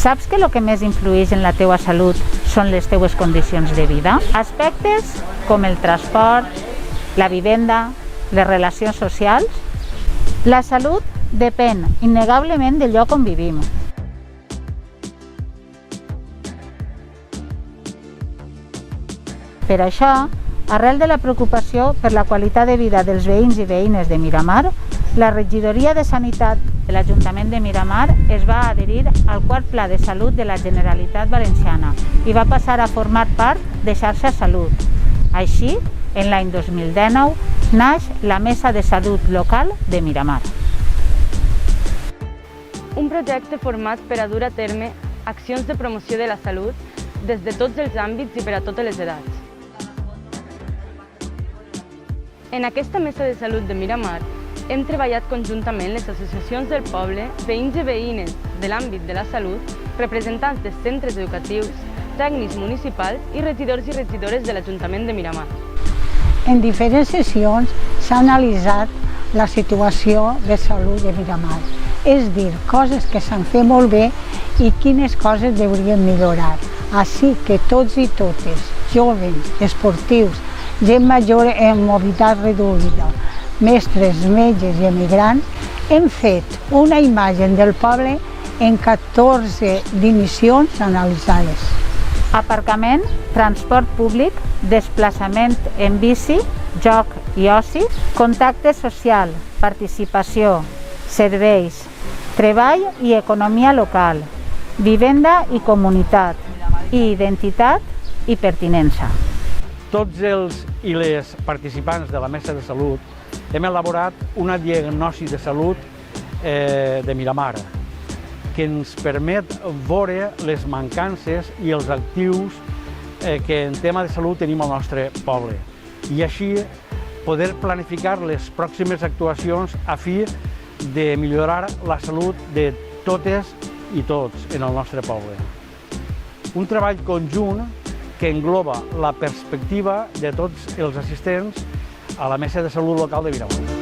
Saps que el que més influeix en la teua salut són les teues condicions de vida? Aspectes com el transport, la vivenda, les relacions socials. La salut depèn innegablement del lloc on vivim. Per això, arrel de la preocupació per la qualitat de vida dels veïns i veïnes de Miramar, la Regidoria de Sanitat de l'Ajuntament de Miramar es va adherir al quart Pla de Salut de la Generalitat Valenciana i va passar a formar part de Xarxa Salut. Així, en l'any 2019, naix la Mesa de Salut Local de Miramar. Un projecte format per a dur a terme accions de promoció de la salut des de tots els àmbits i per a totes les edats. En aquesta Mesa de Salut de Miramar hem treballat conjuntament les associacions del poble, veïns i veïnes de l'àmbit de la salut, representants de centres educatius, tècnics municipals i regidors i regidores de l'Ajuntament de Miramar. En diferents sessions s'ha analitzat la situació de salut de Miramar, és dir, coses que s'han fet molt bé i quines coses deurien millorar. Així que tots i totes, joves, esportius, gent major en mobilitat reduïda, mestres, metges i emigrants, hem fet una imatge del poble en 14 dimensions analitzades. Aparcament, transport públic, desplaçament en bici, joc i oci, contacte social, participació, serveis, treball i economia local, vivenda i comunitat, i identitat i pertinença. Tots els i les participants de la Mesa de Salut hem elaborat una diagnosi de salut de Miramar que ens permet veure les mancances i els actius que en tema de salut tenim al nostre poble i així poder planificar les pròximes actuacions a fi de millorar la salut de totes i tots en el nostre poble. Un treball conjunt que engloba la perspectiva de tots els assistents a la Mesa de Salut Local de Miramar.